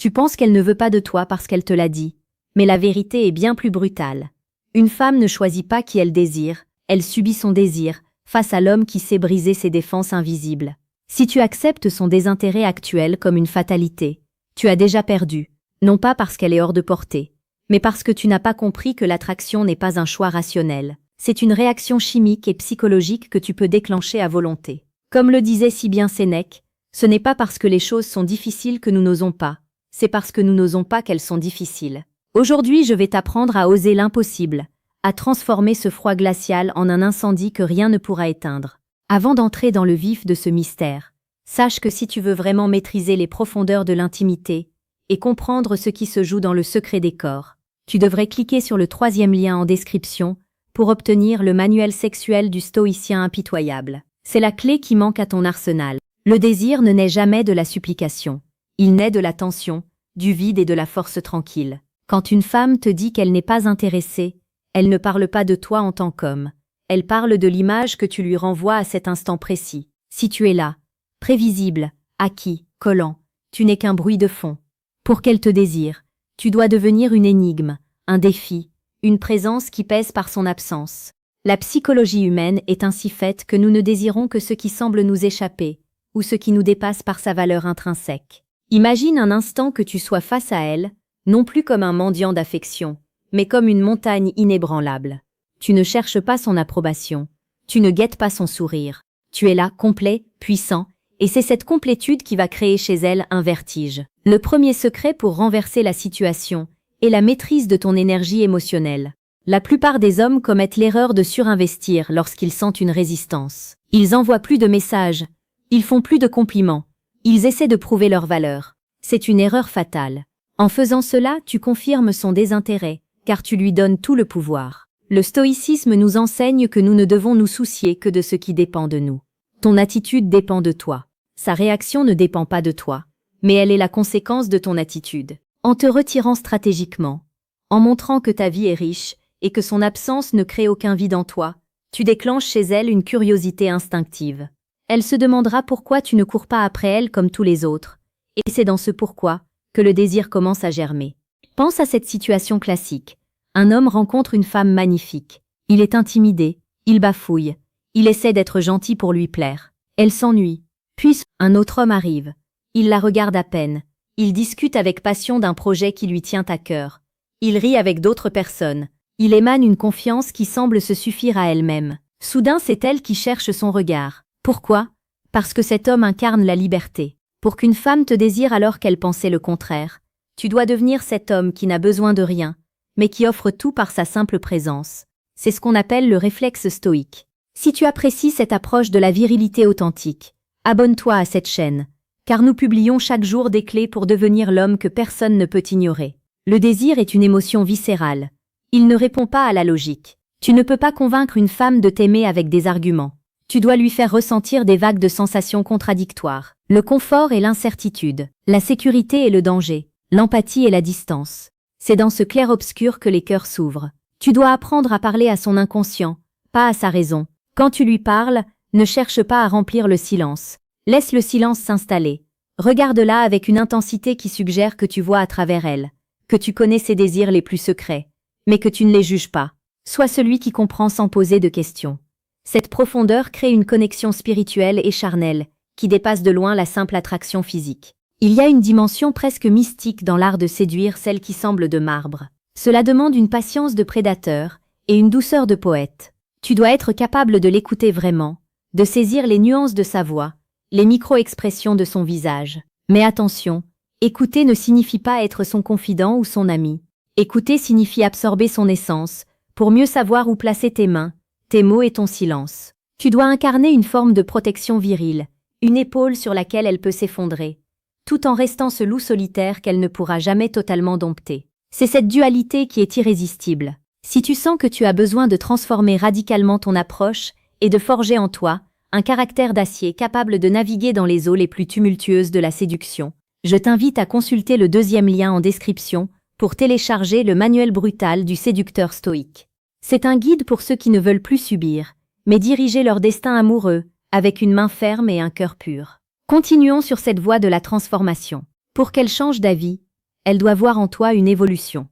Tu penses qu'elle ne veut pas de toi parce qu'elle te l'a dit. Mais la vérité est bien plus brutale. Une femme ne choisit pas qui elle désire, elle subit son désir, face à l'homme qui sait briser ses défenses invisibles. Si tu acceptes son désintérêt actuel comme une fatalité, tu as déjà perdu, non pas parce qu'elle est hors de portée, mais parce que tu n'as pas compris que l'attraction n'est pas un choix rationnel. C'est une réaction chimique et psychologique que tu peux déclencher à volonté. Comme le disait si bien Sénèque, ce n'est pas parce que les choses sont difficiles que nous n'osons pas, c'est parce que nous n'osons pas qu'elles sont difficiles. Aujourd'hui, je vais t'apprendre à oser l'impossible, à transformer ce froid glacial en un incendie que rien ne pourra éteindre. Avant d'entrer dans le vif de ce mystère, sache que si tu veux vraiment maîtriser les profondeurs de l'intimité et comprendre ce qui se joue dans le secret des corps, tu devrais cliquer sur le 3e lien en description pour obtenir le manuel sexuel du stoïcien impitoyable. C'est la clé qui manque à ton arsenal. Le désir ne naît jamais de la supplication. Il naît de la tension, du vide et de la force tranquille. Quand une femme te dit qu'elle n'est pas intéressée, elle ne parle pas de toi en tant qu'homme. Elle parle de l'image que tu lui renvoies à cet instant précis. Si tu es là, prévisible, acquis, collant, tu n'es qu'un bruit de fond. Pour qu'elle te désire, tu dois devenir une énigme, un défi, une présence qui pèse par son absence. La psychologie humaine est ainsi faite que nous ne désirons que ce qui semble nous échapper, ou ce qui nous dépasse par sa valeur intrinsèque. Imagine un instant que tu sois face à elle, non plus comme un mendiant d'affection, mais comme une montagne inébranlable. Tu ne cherches pas son approbation, tu ne guettes pas son sourire. Tu es là, complet, puissant, et c'est cette complétude qui va créer chez elle un vertige. Le premier secret pour renverser la situation est la maîtrise de ton énergie émotionnelle. La plupart des hommes commettent l'erreur de surinvestir lorsqu'ils sentent une résistance. Ils envoient plus de messages, ils font plus de compliments, ils essaient de prouver leur valeur. C'est une erreur fatale. En faisant cela, tu confirmes son désintérêt, car tu lui donnes tout le pouvoir. Le stoïcisme nous enseigne que nous ne devons nous soucier que de ce qui dépend de nous. Ton attitude dépend de toi. Sa réaction ne dépend pas de toi, mais elle est la conséquence de ton attitude. En te retirant stratégiquement, en montrant que ta vie est riche et que son absence ne crée aucun vide en toi, tu déclenches chez elle une curiosité instinctive. Elle se demandera pourquoi tu ne cours pas après elle comme tous les autres, et c'est dans ce pourquoi que le désir commence à germer. Pense à cette situation classique. Un homme rencontre une femme magnifique. Il est intimidé, il bafouille, il essaie d'être gentil pour lui plaire. Elle s'ennuie. Puis, un autre homme arrive. Il la regarde à peine. Il discute avec passion d'un projet qui lui tient à cœur. Il rit avec d'autres personnes. Il émane une confiance qui semble se suffire à elle-même. Soudain, c'est elle qui cherche son regard. Pourquoi? Parce que cet homme incarne la liberté. Pour qu'une femme te désire alors qu'elle pensait le contraire, tu dois devenir cet homme qui n'a besoin de rien, mais qui offre tout par sa simple présence. C'est ce qu'on appelle le réflexe stoïque. Si tu apprécies cette approche de la virilité authentique, abonne-toi à cette chaîne, car nous publions chaque jour des clés pour devenir l'homme que personne ne peut ignorer. Le désir est une émotion viscérale. Il ne répond pas à la logique. Tu ne peux pas convaincre une femme de t'aimer avec des arguments. Tu dois lui faire ressentir des vagues de sensations contradictoires. Le confort et l'incertitude, la sécurité et le danger, l'empathie et la distance. C'est dans ce clair-obscur que les cœurs s'ouvrent. Tu dois apprendre à parler à son inconscient, pas à sa raison. Quand tu lui parles, ne cherche pas à remplir le silence. Laisse le silence s'installer. Regarde-la avec une intensité qui suggère que tu vois à travers elle, que tu connais ses désirs les plus secrets, mais que tu ne les juges pas. Sois celui qui comprend sans poser de questions. Cette profondeur crée une connexion spirituelle et charnelle, qui dépasse de loin la simple attraction physique. Il y a une dimension presque mystique dans l'art de séduire celle qui semble de marbre. Cela demande une patience de prédateur et une douceur de poète. Tu dois être capable de l'écouter vraiment, de saisir les nuances de sa voix, les micro-expressions de son visage. Mais attention, écouter ne signifie pas être son confident ou son ami. Écouter signifie absorber son essence, pour mieux savoir où placer tes mains, tes mots et ton silence. Tu dois incarner une forme de protection virile, une épaule sur laquelle elle peut s'effondrer, tout en restant ce loup solitaire qu'elle ne pourra jamais totalement dompter. C'est cette dualité qui est irrésistible. Si tu sens que tu as besoin de transformer radicalement ton approche et de forger en toi un caractère d'acier capable de naviguer dans les eaux les plus tumultueuses de la séduction, je t'invite à consulter le 2e lien en description pour télécharger le manuel brutal du séducteur stoïque. C'est un guide pour ceux qui ne veulent plus subir, mais diriger leur destin amoureux avec une main ferme et un cœur pur. Continuons sur cette voie de la transformation. Pour qu'elle change d'avis, Elle doit voir en toi une évolution.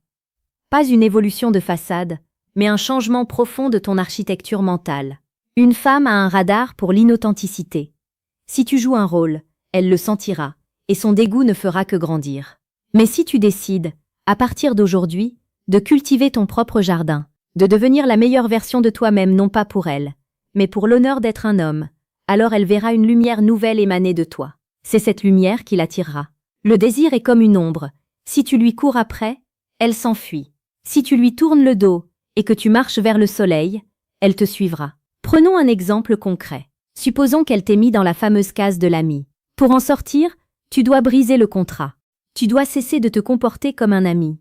Pas une évolution de façade, mais un changement profond de ton architecture mentale. Une femme a un radar pour l'inauthenticité. Si tu joues un rôle, elle le sentira, et son dégoût ne fera que grandir. Mais si tu décides, à partir d'aujourd'hui, de cultiver ton propre jardin, de devenir la meilleure version de toi-même non pas pour elle, mais pour l'honneur d'être un homme, alors elle verra une lumière nouvelle émaner de toi. C'est cette lumière qui l'attirera. Le désir est comme une ombre. Si tu lui cours après, elle s'enfuit. Si tu lui tournes le dos et que tu marches vers le soleil, elle te suivra. Prenons un exemple concret. Supposons qu'elle t'ait mis dans la fameuse case de l'ami. Pour en sortir, tu dois briser le contrat. Tu dois cesser de te comporter comme un ami.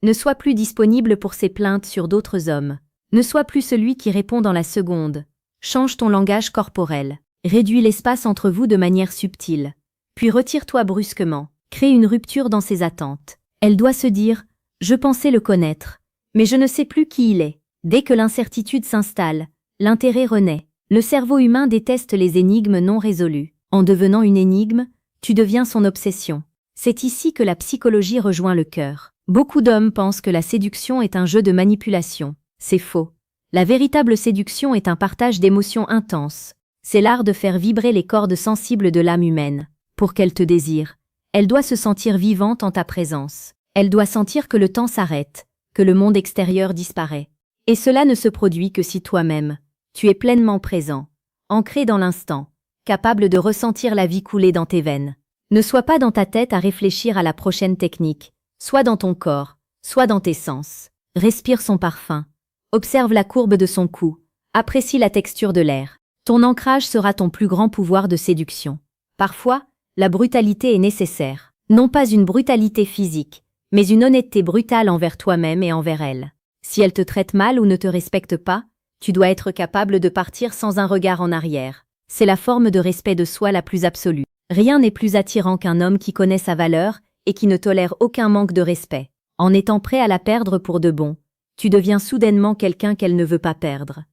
Ne sois plus disponible pour ses plaintes sur d'autres hommes. Ne sois plus celui qui répond dans la seconde. Change ton langage corporel. Réduis l'espace entre vous de manière subtile. Puis retire-toi brusquement. Crée une rupture dans ses attentes. Elle doit se dire « Je pensais le connaître, mais je ne sais plus qui il est ». Dès que l'incertitude s'installe, l'intérêt renaît. Le cerveau humain déteste les énigmes non résolues. En devenant une énigme, tu deviens son obsession. C'est ici que la psychologie rejoint le cœur. Beaucoup d'hommes pensent que la séduction est un jeu de manipulation. C'est faux. La véritable séduction est un partage d'émotions intenses. C'est l'art de faire vibrer les cordes sensibles de l'âme humaine. Pour qu'elle te désire, elle doit se sentir vivante en ta présence. Elle doit sentir que le temps s'arrête, que le monde extérieur disparaît. Et cela ne se produit que si toi-même, tu es pleinement présent, ancré dans l'instant, capable de ressentir la vie couler dans tes veines. Ne sois pas dans ta tête à réfléchir à la prochaine technique, soit dans ton corps, soit dans tes sens. Respire son parfum, observe la courbe de son cou, apprécie la texture de l'air. Ton ancrage sera ton plus grand pouvoir de séduction. Parfois, la brutalité est nécessaire. Non pas une brutalité physique, mais une honnêteté brutale envers toi-même et envers elle. Si elle te traite mal ou ne te respecte pas, tu dois être capable de partir sans un regard en arrière. C'est la forme de respect de soi la plus absolue. Rien n'est plus attirant qu'un homme qui connaît sa valeur et qui ne tolère aucun manque de respect. En étant prêt à la perdre pour de bon, tu deviens soudainement quelqu'un qu'elle ne veut pas perdre.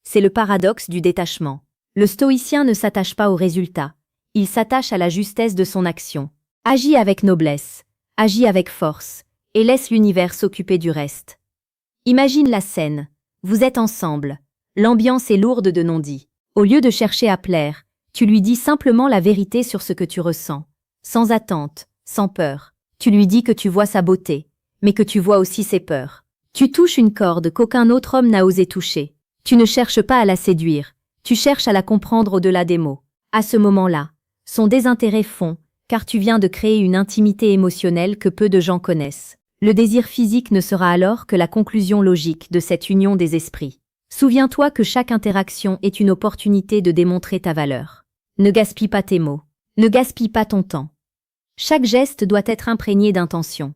C'est le paradoxe du détachement. Le stoïcien ne s'attache pas au résultat, il s'attache à la justesse de son action. Agis avec noblesse, agis avec force, et laisse l'univers s'occuper du reste. Imagine la scène, vous êtes ensemble, l'ambiance est lourde de non-dits. Au lieu de chercher à plaire, tu lui dis simplement la vérité sur ce que tu ressens, sans attente, sans peur. Tu lui dis que tu vois sa beauté, mais que tu vois aussi ses peurs. Tu touches une corde qu'aucun autre homme n'a osé toucher. Tu ne cherches pas à la séduire, tu cherches à la comprendre au-delà des mots. À ce moment-là, son désintérêt fond, car tu viens de créer une intimité émotionnelle que peu de gens connaissent. Le désir physique ne sera alors que la conclusion logique de cette union des esprits. Souviens-toi que chaque interaction est une opportunité de démontrer ta valeur. Ne gaspille pas tes mots. Ne gaspille pas ton temps. Chaque geste doit être imprégné d'intention.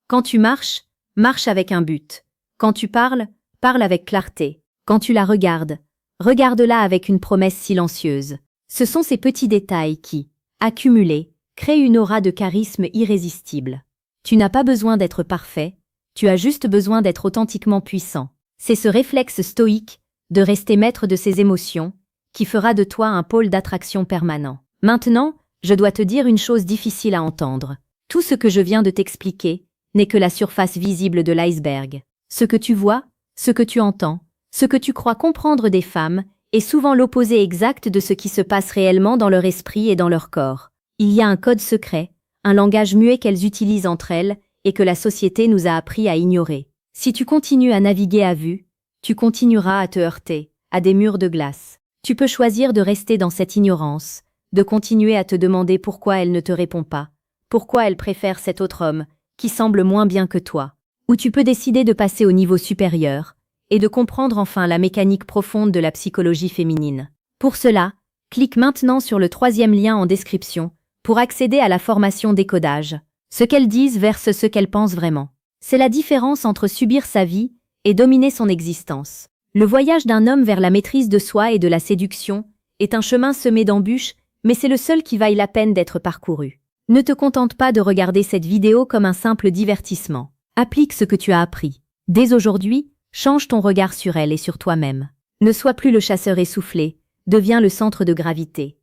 Quand tu marches, marche avec un but. Quand tu parles, parle avec clarté. Quand tu la regardes, regarde-la avec une promesse silencieuse. Ce sont ces petits détails qui, accumulés, créent une aura de charisme irrésistible. Tu n'as pas besoin d'être parfait, tu as juste besoin d'être authentiquement puissant. C'est ce réflexe stoïque, de rester maître de ses émotions, qui fera de toi un pôle d'attraction permanent. Maintenant, je dois te dire une chose difficile à entendre. Tout ce que je viens de t'expliquer n'est que la surface visible de l'iceberg. Ce que tu vois, ce que tu entends, ce que tu crois comprendre des femmes, est souvent l'opposé exact de ce qui se passe réellement dans leur esprit et dans leur corps. Il y a un code secret, un langage muet qu'elles utilisent entre elles et que la société nous a appris à ignorer. Si tu continues à naviguer à vue, tu continueras à te heurter à des murs de glace. Tu peux choisir de rester dans cette ignorance, de continuer à te demander pourquoi elle ne te répond pas, pourquoi elle préfère cet autre homme qui semble moins bien que toi. Ou tu peux décider de passer au niveau supérieur et de comprendre enfin la mécanique profonde de la psychologie féminine. Pour cela, clique maintenant sur le 3e lien en description pour accéder à la formation décodage. Ce qu'elles disent versus ce qu'elles pensent vraiment. C'est la différence entre subir sa vie et dominer son existence. Le voyage d'un homme vers la maîtrise de soi et de la séduction est un chemin semé d'embûches, mais c'est le seul qui vaille la peine d'être parcouru. Ne te contente pas de regarder cette vidéo comme un simple divertissement. Applique ce que tu as appris. Dès aujourd'hui, change ton regard sur elle et sur toi-même. Ne sois plus le chasseur essoufflé, deviens le centre de gravité.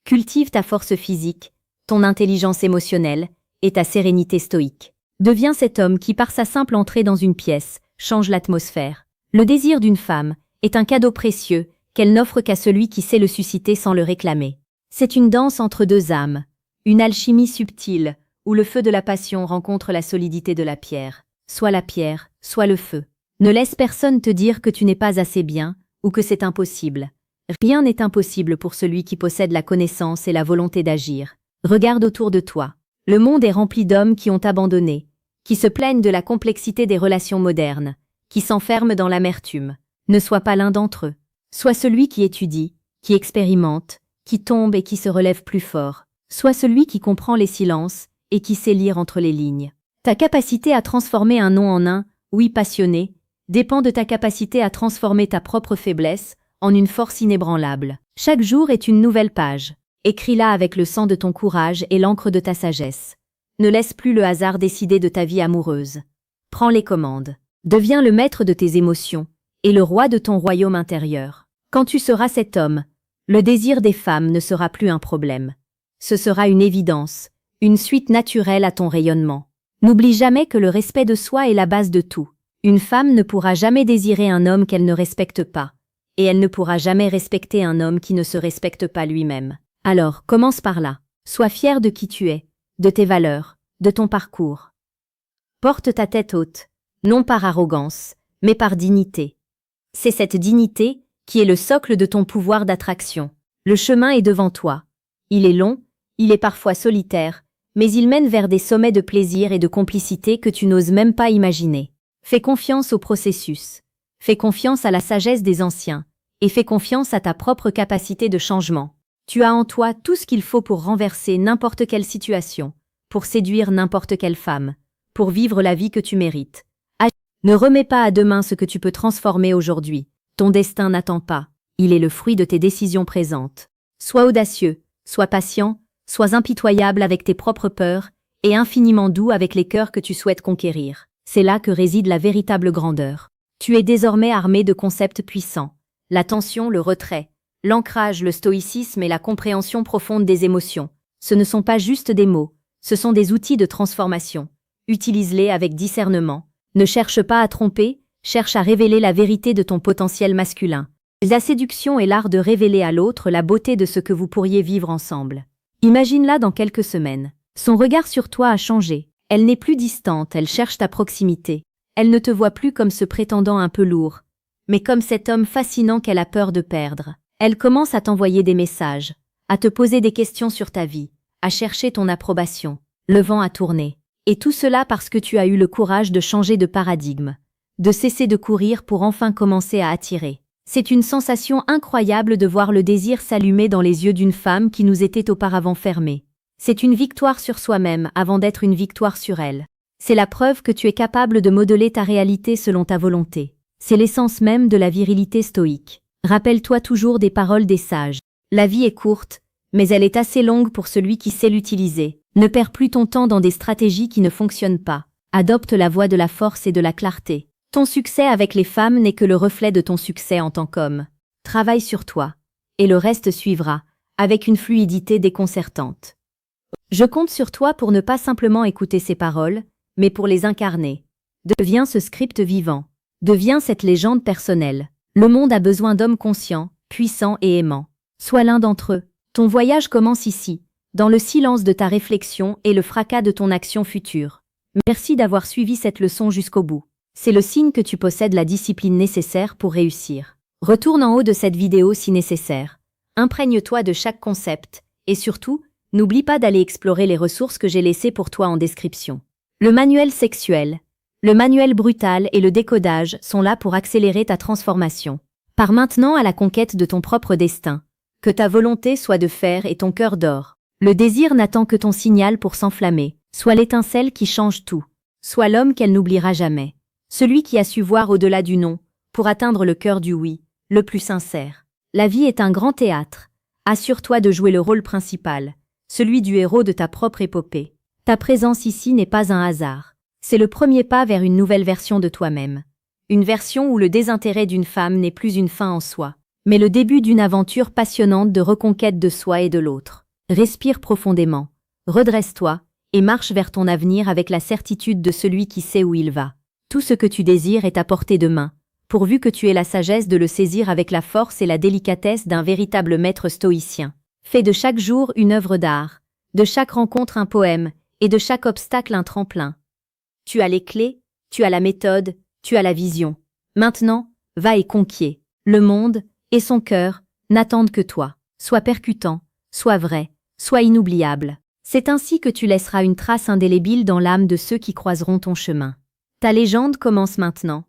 Cultive ta force physique, ton intelligence émotionnelle et ta sérénité stoïque. Deviens cet homme qui, par sa simple entrée dans une pièce, change l'atmosphère. Le désir d'une femme est un cadeau précieux qu'elle n'offre qu'à celui qui sait le susciter sans le réclamer. C'est une danse entre deux âmes, une alchimie subtile, où le feu de la passion rencontre la solidité de la pierre. Soit la pierre, soit le feu. Ne laisse personne te dire que tu n'es pas assez bien, ou que c'est impossible. Rien n'est impossible pour celui qui possède la connaissance et la volonté d'agir. Regarde autour de toi. Le monde est rempli d'hommes qui ont abandonné, qui se plaignent de la complexité des relations modernes, qui s'enferment dans l'amertume. Ne sois pas l'un d'entre eux. Sois celui qui étudie, qui expérimente, qui tombe et qui se relève plus fort. Sois celui qui comprend les silences et qui sait lire entre les lignes. Ta capacité à transformer un non en un oui passionné dépend de ta capacité à transformer ta propre faiblesse en une force inébranlable. Chaque jour est une nouvelle page. Écris-la avec le sang de ton courage et l'encre de ta sagesse. Ne laisse plus le hasard décider de ta vie amoureuse. Prends les commandes. Deviens le maître de tes émotions et le roi de ton royaume intérieur. Quand tu seras cet homme, le désir des femmes ne sera plus un problème. Ce sera une évidence, une suite naturelle à ton rayonnement. N'oublie jamais que le respect de soi est la base de tout. Une femme ne pourra jamais désirer un homme qu'elle ne respecte pas, et elle ne pourra jamais respecter un homme qui ne se respecte pas lui-même. Alors, commence par là. Sois fier de qui tu es, de tes valeurs, de ton parcours. Porte ta tête haute, non par arrogance, mais par dignité. C'est cette dignité qui est le socle de ton pouvoir d'attraction. Le chemin est devant toi. Il est long, il est parfois solitaire, mais il mène vers des sommets de plaisir et de complicité que tu n'oses même pas imaginer. Fais confiance au processus. Fais confiance à la sagesse des anciens, et fais confiance à ta propre capacité de changement. Tu as en toi tout ce qu'il faut pour renverser n'importe quelle situation, pour séduire n'importe quelle femme, pour vivre la vie que tu mérites. Ne remets pas à demain ce que tu peux transformer aujourd'hui. Ton destin n'attend pas. Il est le fruit de tes décisions présentes. Sois audacieux, sois patient, sois impitoyable avec tes propres peurs et infiniment doux avec les cœurs que tu souhaites conquérir. C'est là que réside la véritable grandeur. Tu es désormais armé de concepts puissants. L'attention, le retrait, l'ancrage, le stoïcisme et la compréhension profonde des émotions. Ce ne sont pas juste des mots, ce sont des outils de transformation. Utilise-les avec discernement. Ne cherche pas à tromper, cherche à révéler la vérité de ton potentiel masculin. La séduction est l'art de révéler à l'autre la beauté de ce que vous pourriez vivre ensemble. Imagine-la dans quelques semaines. Son regard sur toi a changé. Elle n'est plus distante, elle cherche ta proximité. Elle ne te voit plus comme ce prétendant un peu lourd, mais comme cet homme fascinant qu'elle a peur de perdre. Elle commence à t'envoyer des messages, à te poser des questions sur ta vie, à chercher ton approbation. Le vent a tourné. Et tout cela parce que tu as eu le courage de changer de paradigme, de cesser de courir pour enfin commencer à attirer. C'est une sensation incroyable de voir le désir s'allumer dans les yeux d'une femme qui nous était auparavant fermée. C'est une victoire sur soi-même avant d'être une victoire sur elle. C'est la preuve que tu es capable de modeler ta réalité selon ta volonté. C'est l'essence même de la virilité stoïque. Rappelle-toi toujours des paroles des sages. La vie est courte, mais elle est assez longue pour celui qui sait l'utiliser. Ne perds plus ton temps dans des stratégies qui ne fonctionnent pas. Adopte la voie de la force et de la clarté. Ton succès avec les femmes n'est que le reflet de ton succès en tant qu'homme. Travaille sur toi, et le reste suivra, avec une fluidité déconcertante. Je compte sur toi pour ne pas simplement écouter ces paroles, mais pour les incarner. Deviens ce script vivant. Deviens cette légende personnelle. Le monde a besoin d'hommes conscients, puissants et aimants. Sois l'un d'entre eux. Ton voyage commence ici, dans le silence de ta réflexion et le fracas de ton action future. Merci d'avoir suivi cette leçon jusqu'au bout. C'est le signe que tu possèdes la discipline nécessaire pour réussir. Retourne en haut de cette vidéo si nécessaire. Imprègne-toi de chaque concept, et surtout, n'oublie pas d'aller explorer les ressources que j'ai laissées pour toi en description. Le manuel sexuel, le manuel brutal et le décodage sont là pour accélérer ta transformation. Pars maintenant à la conquête de ton propre destin. Que ta volonté soit de fer et ton cœur d'or. Le désir n'attend que ton signal pour s'enflammer. Sois l'étincelle qui change tout. Sois l'homme qu'elle n'oubliera jamais. Celui qui a su voir au-delà du non, pour atteindre le cœur du oui, le plus sincère. La vie est un grand théâtre. Assure-toi de jouer le rôle principal, celui du héros de ta propre épopée. Ta présence ici n'est pas un hasard. C'est le premier pas vers une nouvelle version de toi-même. Une version où le désintérêt d'une femme n'est plus une fin en soi, mais le début d'une aventure passionnante de reconquête de soi et de l'autre. Respire profondément, redresse-toi, et marche vers ton avenir avec la certitude de celui qui sait où il va. Tout ce que tu désires est à portée de main, pourvu que tu aies la sagesse de le saisir avec la force et la délicatesse d'un véritable maître stoïcien. Fais de chaque jour une œuvre d'art, de chaque rencontre un poème, et de chaque obstacle un tremplin. Tu as les clés, tu as la méthode, tu as la vision. Maintenant, va et conquiers. Le monde, et son cœur, n'attendent que toi. Sois percutant, sois vrai, sois inoubliable. C'est ainsi que tu laisseras une trace indélébile dans l'âme de ceux qui croiseront ton chemin. Ta légende commence maintenant.